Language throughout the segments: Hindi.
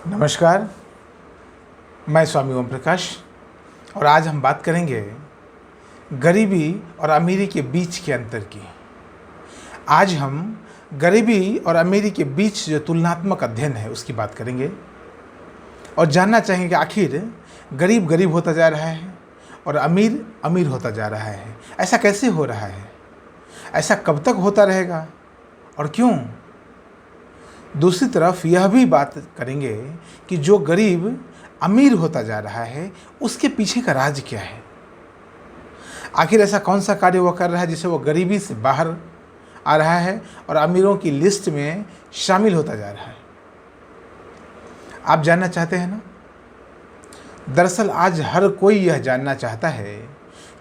नमस्कार, मैं स्वामी ओम प्रकाश और आज हम बात करेंगे गरीबी और अमीरी के बीच के अंतर की। आज हम गरीबी और अमीरी के बीच जो तुलनात्मक अध्ययन है उसकी बात करेंगे और जानना चाहेंगे कि आखिर गरीब गरीब होता जा रहा है और अमीर अमीर होता जा रहा है। ऐसा कैसे हो रहा है? ऐसा कब तक होता रहेगा और क्यों? दूसरी तरफ यह भी बात करेंगे कि जो गरीब अमीर होता जा रहा है उसके पीछे का राज क्या है। आखिर ऐसा कौन सा कार्य वह कर रहा है जिससे वह गरीबी से बाहर आ रहा है और अमीरों की लिस्ट में शामिल होता जा रहा है। आप जानना चाहते हैं ना? दरअसल आज हर कोई यह जानना चाहता है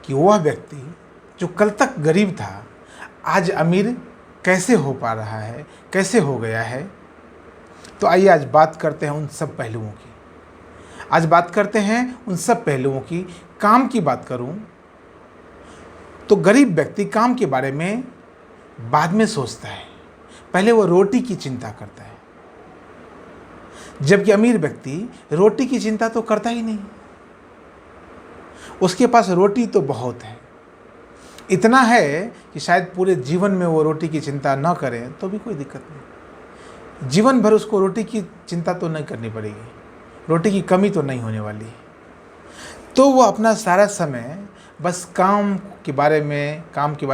कि वह व्यक्ति जो कल तक गरीब था आज अमीर कैसे हो पा रहा है, कैसे हो गया है। तो आइए आज बात करते हैं उन सब पहलुओं की। आज बात करते हैं उन सब पहलुओं की। काम की बात करूं तो गरीब व्यक्ति काम के बारे में बाद में सोचता है, पहले वो रोटी की चिंता करता है, जबकि अमीर व्यक्ति रोटी की चिंता तो करता ही नहीं। उसके पास रोटी तो बहुत है, इतना है कि शायद पूरे जीवन में वो रोटी की चिंता न करें तो भी कोई दिक्कत नहीं। जीवन भर उसको रोटी की चिंता तो नहीं करनी पड़ेगी, रोटी की कमी तो नहीं होने वाली। तो वो अपना सारा समय बस काम के बारे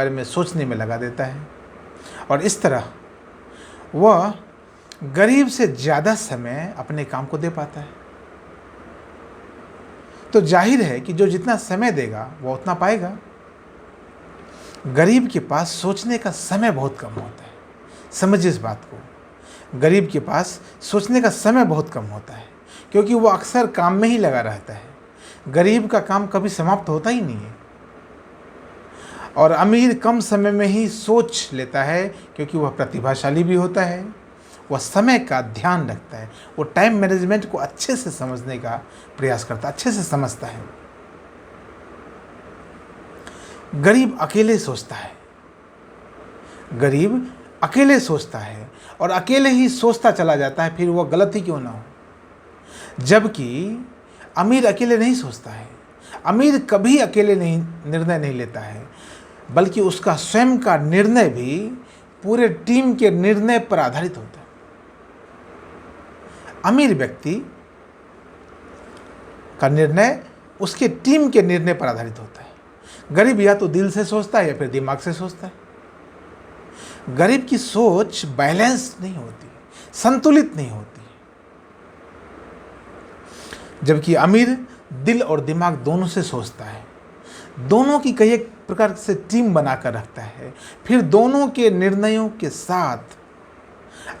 में सोचने में लगा देता है और इस तरह वह गरीब से ज़्यादा समय अपने काम को दे पाता है। तो जाहिर है कि जो जितना समय देगा वो उतना पाएगा। गरीब के पास सोचने का समय बहुत कम होता है। समझिए इस बात को, गरीब के पास सोचने का समय बहुत कम होता है क्योंकि वो अक्सर काम में ही लगा रहता है। गरीब का काम कभी समाप्त होता ही नहीं है और अमीर कम समय में ही सोच लेता है क्योंकि वह प्रतिभाशाली भी होता है। वह समय का ध्यान रखता है, वो टाइम मैनेजमेंट को अच्छे से समझने का प्रयास करता है, अच्छे से समझता है। गरीब अकेले सोचता है, गरीब अकेले सोचता है और अकेले ही सोचता चला जाता है, फिर वह गलत ही क्यों ना हो। जबकि अमीर अकेले नहीं सोचता है, अमीर कभी अकेले निर्णय नहीं लेता है, बल्कि उसका स्वयं का निर्णय भी पूरे टीम के निर्णय पर आधारित होता है। अमीर व्यक्ति का निर्णय उसके टीम के निर्णय पर आधारित होता है। गरीब या तो दिल से सोचता है या फिर दिमाग से सोचता है। गरीब की सोच बैलेंस नहीं होती, संतुलित नहीं होती, जबकि अमीर दिल और दिमाग दोनों से सोचता है, दोनों की कई एक प्रकार से टीम बनाकर रखता है, फिर दोनों के निर्णयों के साथ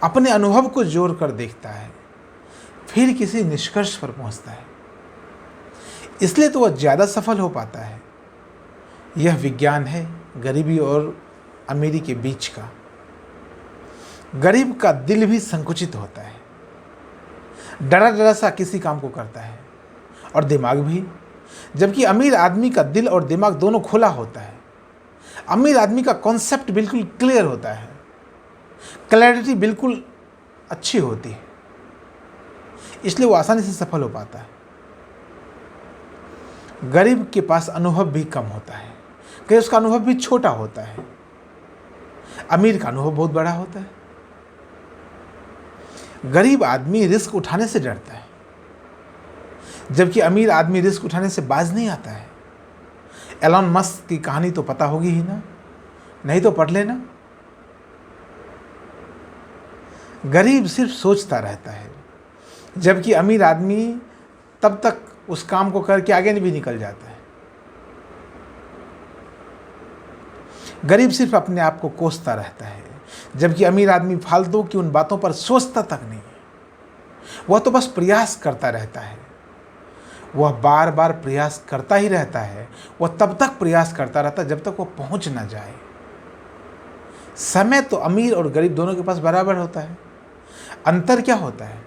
अपने अनुभव को जोड़कर देखता है, फिर किसी निष्कर्ष पर पहुंचता है। इसलिए तो वह ज़्यादा सफल हो पाता है। यह विज्ञान है गरीबी और अमीरी के बीच का। गरीब का दिल भी संकुचित होता है, डरा डरा सा किसी काम को करता है और दिमाग भी, जबकि अमीर आदमी का दिल और दिमाग दोनों खुला होता है। अमीर आदमी का कॉन्सेप्ट बिल्कुल क्लियर होता है, क्लैरिटी बिल्कुल अच्छी होती है, इसलिए वो आसानी से सफल हो पाता है। गरीब के पास अनुभव भी कम होता है, कहीं उसका अनुभव भी छोटा होता है। अमीर का अनुभव बहुत बड़ा होता है। गरीब आदमी रिस्क उठाने से डरता है, जबकि अमीर आदमी रिस्क उठाने से बाज नहीं आता है। एलन मस्क की कहानी तो पता होगी ही ना, नहीं तो पढ़ लेना। गरीब सिर्फ सोचता रहता है, जबकि अमीर आदमी तब तक उस काम को करके आगे भी निकल जाता है। गरीब सिर्फ अपने आप को कोसता रहता है, जबकि अमीर आदमी फालतू की उन बातों पर सोचता तक नहीं है। वह तो बस प्रयास करता रहता है, वह बार बार प्रयास करता ही रहता है। वह तब तक प्रयास करता रहता है जब तक वह पहुंच ना जाए। समय तो अमीर और गरीब दोनों के पास बराबर होता है। अंतर क्या होता है?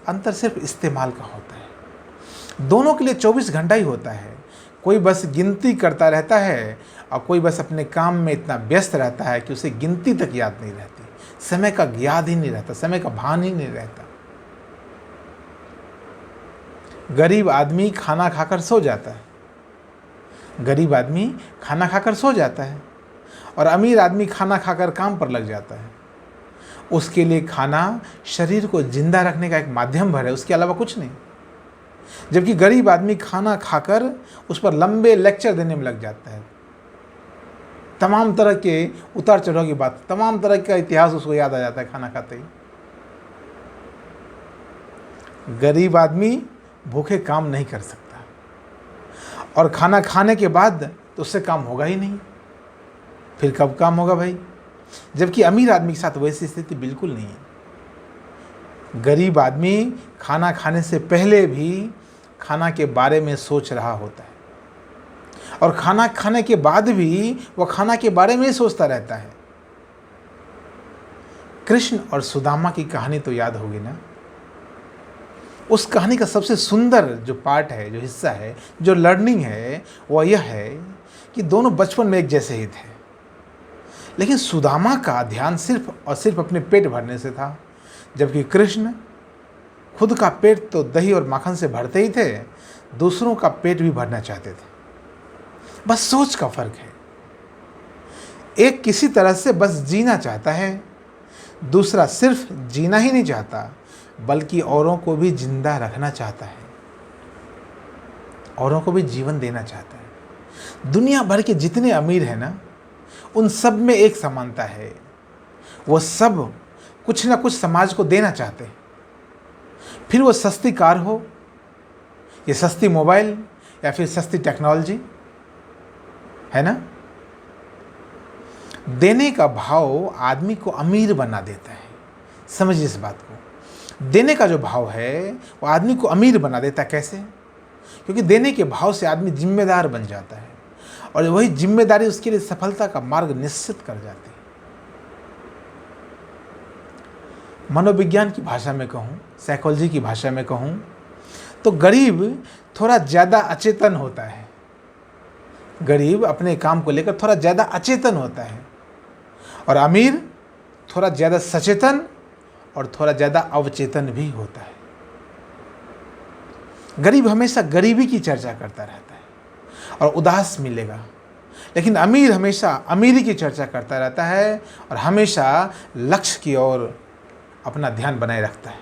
अंतर सिर्फ इस्तेमाल का होता है। दोनों के लिए 24 घंटा ही होता है। कोई बस गिनती करता रहता है और कोई बस अपने काम में इतना व्यस्त रहता है कि उसे गिनती तक याद नहीं रहती, समय का याद ही नहीं रहता, समय का भान ही नहीं रहता। गरीब आदमी खाना खाकर सो जाता है, गरीब आदमी खाना खाकर सो जाता है, और अमीर आदमी खाना खाकर काम पर लग जाता है। उसके लिए खाना शरीर को जिंदा रखने का एक माध्यम भर है, उसके अलावा कुछ नहीं। जबकि गरीब आदमी खाना खाकर उस पर लंबे लेक्चर देने में लग जाता है, तमाम तरह के उतार चढ़ाव की बात, तमाम तरह का इतिहास उसको याद आ जाता है खाना खाते ही। गरीब आदमी भूखे काम नहीं कर सकता, और खाना खाने के बाद तो उससे काम होगा ही नहीं। फिर कब काम होगा भाई? जबकि अमीर आदमी के साथ वैसी स्थिति बिल्कुल नहीं है। गरीब आदमी खाना खाने से पहले भी खाना के बारे में सोच रहा होता है, और खाना खाने के बाद भी वह खाना के बारे में ही सोचता रहता है। कृष्ण और सुदामा की कहानी तो याद होगी ना? उस कहानी का सबसे सुंदर जो पार्ट है, जो हिस्सा है, जो लर्निंग है, वह यह है कि दोनों बचपन में एक जैसे ही थे, लेकिन सुदामा का ध्यान सिर्फ और सिर्फ अपने पेट भरने से था, जबकि कृष्ण खुद का पेट तो दही और माखन से भरते ही थे, दूसरों का पेट भी भरना चाहते थे। बस सोच का फर्क है। एक किसी तरह से बस जीना चाहता है, दूसरा सिर्फ जीना ही नहीं चाहता बल्कि औरों को भी जिंदा रखना चाहता है, औरों को भी जीवन देना चाहता है। दुनिया भर के जितने अमीर हैं ना, उन सब में एक समानता है, वो सब कुछ ना कुछ समाज को देना चाहते हैं। फिर वो सस्ती कार हो, या सस्ती मोबाइल, या फिर सस्ती टेक्नोलॉजी, है ना? देने का भाव आदमी को अमीर बना देता है। समझिए इस बात को। देने का जो भाव है वो आदमी को अमीर बना देता है। कैसे? क्योंकि देने के भाव से आदमी जिम्मेदार बन जाता है, और वही जिम्मेदारी उसके लिए सफलता का मार्ग निश्चित कर जाती है। मनोविज्ञान की भाषा में कहूँ, साइकोलॉजी की भाषा में कहूँ, तो गरीब थोड़ा ज़्यादा अचेतन होता है। गरीब अपने काम को लेकर थोड़ा ज़्यादा अचेतन होता है, और अमीर थोड़ा ज़्यादा सचेतन और थोड़ा ज़्यादा अवचेतन भी होता है। गरीब हमेशा गरीबी की चर्चा करता रहता है और उदास मिलेगा, लेकिन अमीर हमेशा अमीरी की चर्चा करता रहता है और हमेशा लक्ष्य की ओर अपना ध्यान बनाए रखता है।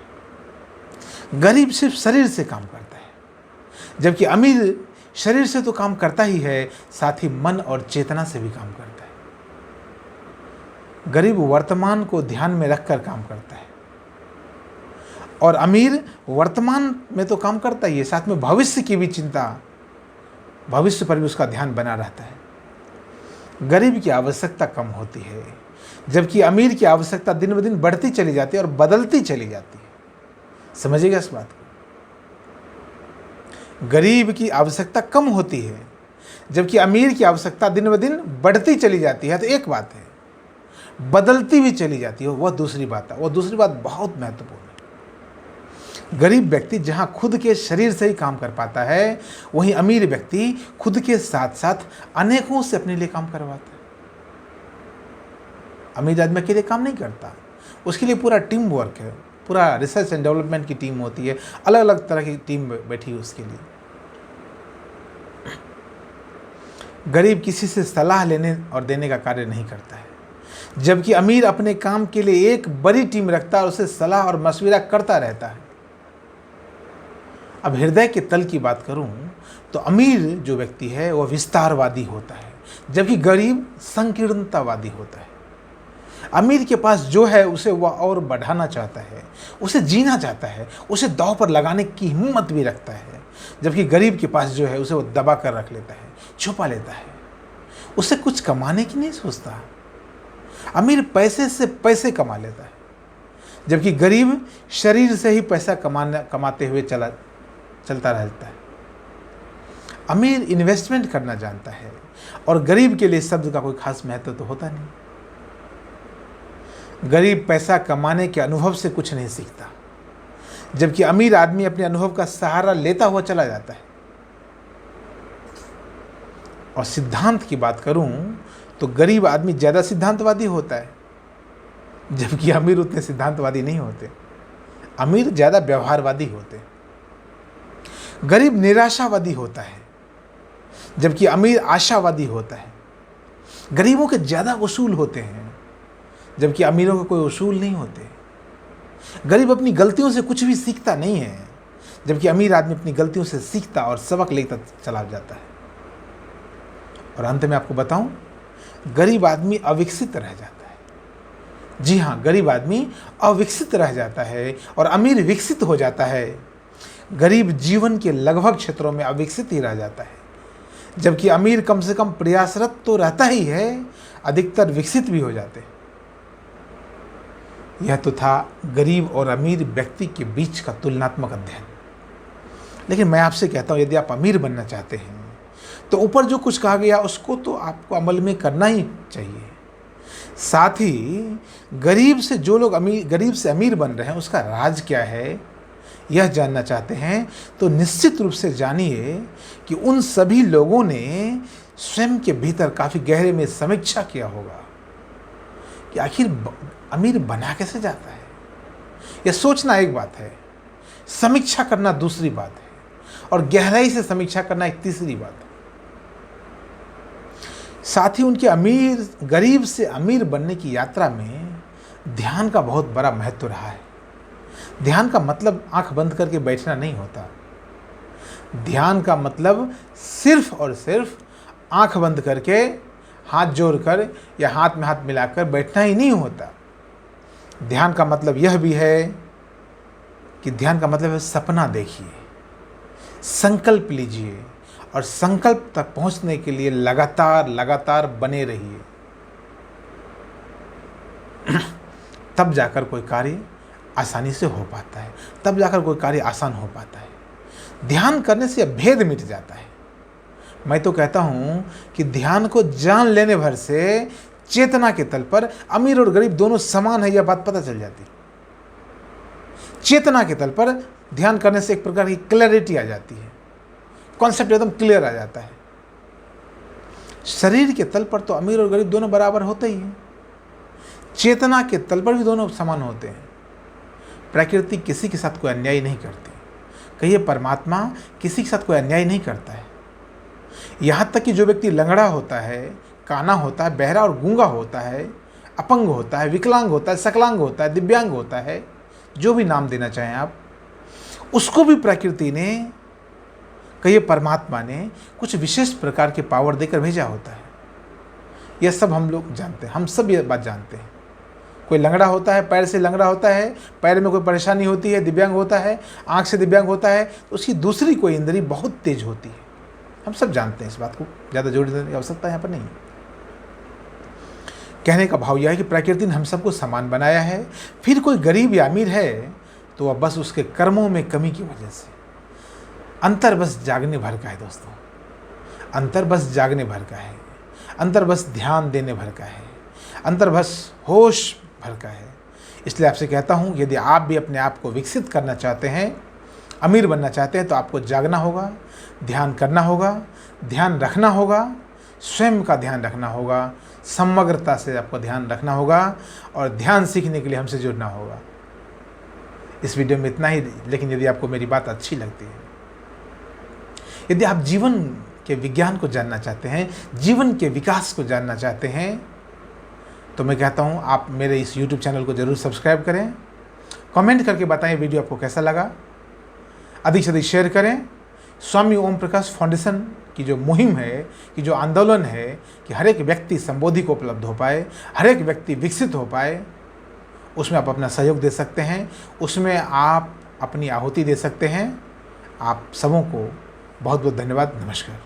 गरीब सिर्फ शरीर से काम करता है, जबकि अमीर शरीर से तो काम करता ही है, साथ ही मन और चेतना से भी काम करता है। गरीब वर्तमान को ध्यान में रखकर काम करता है, और अमीर वर्तमान में तो काम करता ही है, साथ में भविष्य की भी चिंता, भविष्य पर भी उसका ध्यान बना रहता है। गरीब की आवश्यकता कम होती है, जबकि अमीर की आवश्यकता दिन ब दिन बढ़ती चली जाती है और बदलती चली जाती है। समझिएगा इस बात को। गरीब की आवश्यकता कम होती है, जबकि अमीर की आवश्यकता दिन ब दिन बढ़ती चली जाती है। तो एक बात है, बदलती भी चली जाती है, वह दूसरी बात है। वह दूसरी बात बहुत महत्वपूर्ण है। गरीब व्यक्ति जहाँ खुद के शरीर से ही काम कर पाता है, वहीं अमीर व्यक्ति खुद के साथ साथ अनेकों से अपने लिए काम करवाता है। अमीर आदमी अकेले काम नहीं करता, उसके लिए पूरा टीम वर्क है, पूरा रिसर्च एंड डेवलपमेंट की टीम होती है, अलग अलग तरह की टीम बैठी है उसके लिए। गरीब किसी से सलाह लेने और देने का कार्य नहीं करता है, जबकि अमीर अपने काम के लिए एक बड़ी टीम रखता है और उसे सलाह और मशविरा करता रहता है। अब हृदय के तल की बात करूं तो अमीर जो व्यक्ति है वह विस्तारवादी होता है, जबकि गरीब संकीर्णतावादी होता है। अमीर के पास जो है उसे वह और बढ़ाना चाहता है, उसे जीना चाहता है, उसे दांव पर लगाने की हिम्मत भी रखता है, जबकि गरीब के पास जो है उसे वो दबा कर रख लेता है, छुपा लेता है, उसे कुछ कमाने की नहीं सोचता। अमीर पैसे से पैसे कमा लेता है, जबकि गरीब शरीर से ही पैसा कमाते हुए चलता रहता है। अमीर इन्वेस्टमेंट करना जानता है, और गरीब के लिए शब्द का कोई खास महत्व तो होता नहीं। गरीब पैसा कमाने के अनुभव से कुछ नहीं सीखता, जबकि अमीर आदमी अपने अनुभव का सहारा लेता हुआ चला जाता है। और सिद्धांत की बात करूं तो गरीब आदमी ज़्यादा सिद्धांतवादी होता है, जबकि अमीर उतने सिद्धांतवादी नहीं होते। अमीर ज़्यादा व्यवहारवादी होते। गरीब निराशावादी होता है जबकि अमीर आशावादी होता है। गरीबों के ज़्यादा उसूल होते हैं जबकि अमीरों के कोई उसूल नहीं होते। गरीब अपनी गलतियों से कुछ भी सीखता नहीं है जबकि अमीर आदमी अपनी गलतियों से सीखता और सबक लेता चला जाता है। और अंत में आपको बताऊं, गरीब आदमी अविकसित रह जाता है। जी हाँ, गरीब आदमी अविकसित रह जाता है और अमीर विकसित हो जाता है। गरीब जीवन के लगभग क्षेत्रों में अविकसित ही रह जाता है जबकि अमीर कम से कम प्रयासरत तो रहता ही है, अधिकतर विकसित भी हो जाते हैं। यह तो था गरीब और अमीर व्यक्ति के बीच का तुलनात्मक अध्ययन। लेकिन मैं आपसे कहता हूँ, यदि आप अमीर बनना चाहते हैं तो ऊपर जो कुछ कहा गया उसको तो आपको अमल में करना ही चाहिए। साथ ही गरीब से अमीर बन रहे हैं, उसका राज क्या है, यह जानना चाहते हैं तो निश्चित रूप से जानिए कि उन सभी लोगों ने स्वयं के भीतर काफ़ी गहरे में समीक्षा किया होगा कि आखिर अमीर बना कैसे जाता है। यह सोचना एक बात है, समीक्षा करना दूसरी बात है, और गहराई से समीक्षा करना एक तीसरी बात है। साथ ही उनके गरीब से अमीर बनने की यात्रा में ध्यान का बहुत बड़ा महत्व रहा है। ध्यान का मतलब आंख बंद करके बैठना नहीं होता। ध्यान का मतलब सिर्फ और सिर्फ आंख बंद करके हाथ जोड़कर या हाथ में हाथ मिलाकर बैठना ही नहीं होता। ध्यान का मतलब यह भी है कि ध्यान का मतलब है सपना देखिए, संकल्प लीजिए और संकल्प तक पहुंचने के लिए लगातार बने रहिए। तब जाकर कोई कार्य आसानी से हो पाता है, तब जाकर कोई कार्य आसान हो पाता है। ध्यान करने से भेद मिट जाता है। मैं तो कहता हूँ कि ध्यान को जान लेने भर से चेतना के तल पर अमीर और गरीब दोनों समान है, यह बात पता चल जाती है। चेतना के तल पर ध्यान करने से एक प्रकार की क्लैरिटी आ जाती है, कॉन्सेप्ट एकदम क्लियर आ जाता है। शरीर के तल पर तो अमीर और गरीब दोनों बराबर होते ही हैं, चेतना के तल पर भी दोनों समान होते हैं। प्रकृति किसी के साथ कोई अन्याय नहीं करती, कहिए परमात्मा किसी के साथ कोई अन्याय नहीं करता है। यहाँ तक कि जो व्यक्ति लंगड़ा होता है, काना होता है, बहरा और गूंगा होता है, अपंग होता है, विकलांग होता है, सकलांग होता है, दिव्यांग होता है, जो भी नाम देना चाहें आप, उसको भी प्रकृति ने, कहिए परमात्मा ने कुछ विशेष प्रकार के पावर देकर भेजा होता है। यह सब हम लोग जानते हैं, हम सब ये बात जानते हैं। कोई लंगड़ा होता है, पैर से लंगड़ा होता है, पैर में कोई परेशानी होती है, दिव्यांग होता है, आँख से दिव्यांग होता है, तो उसकी दूसरी कोई इंद्री बहुत तेज होती है। हम सब जानते हैं इस बात को, ज़्यादा जोड़ देने की आवश्यकता यहाँ पर नहीं। कहने का भाव यह है कि प्रकृति ने हम सबको समान बनाया है। फिर कोई गरीब या अमीर है तो वह बस उसके कर्मों में कमी की वजह से, अंतर बस जागने भर का है दोस्तों, अंतर बस जागने भर का है, अंतर बस ध्यान देने भर का है, अंतर बस होश भर का है। इसलिए आपसे कहता हूँ, यदि आप भी अपने आप को विकसित करना चाहते हैं, अमीर बनना चाहते हैं, तो आपको जागना होगा, ध्यान करना होगा, ध्यान रखना होगा, स्वयं का ध्यान रखना होगा, समग्रता से आपको ध्यान रखना होगा और ध्यान सीखने के लिए हमसे जुड़ना होगा। इस वीडियो में इतना ही, लेकिन यदि आपको मेरी बात अच्छी लगती है, यदि आप जीवन के विज्ञान को जानना चाहते हैं, जीवन के विकास को जानना चाहते हैं, तो मैं कहता हूँ आप मेरे इस YouTube चैनल को ज़रूर सब्सक्राइब करें, कमेंट करके बताएं वीडियो आपको कैसा लगा, अधिक से अधिक शेयर करें। स्वामी ओम प्रकाश फाउंडेशन की जो मुहिम है, कि जो आंदोलन है कि हर एक व्यक्ति संबोधि को उपलब्ध हो पाए, हर एक व्यक्ति विकसित हो पाए, उसमें आप अपना सहयोग दे सकते हैं, उसमें आप अपनी आहुति दे सकते हैं। आप सबों को बहुत बहुत धन्यवाद। नमस्कार।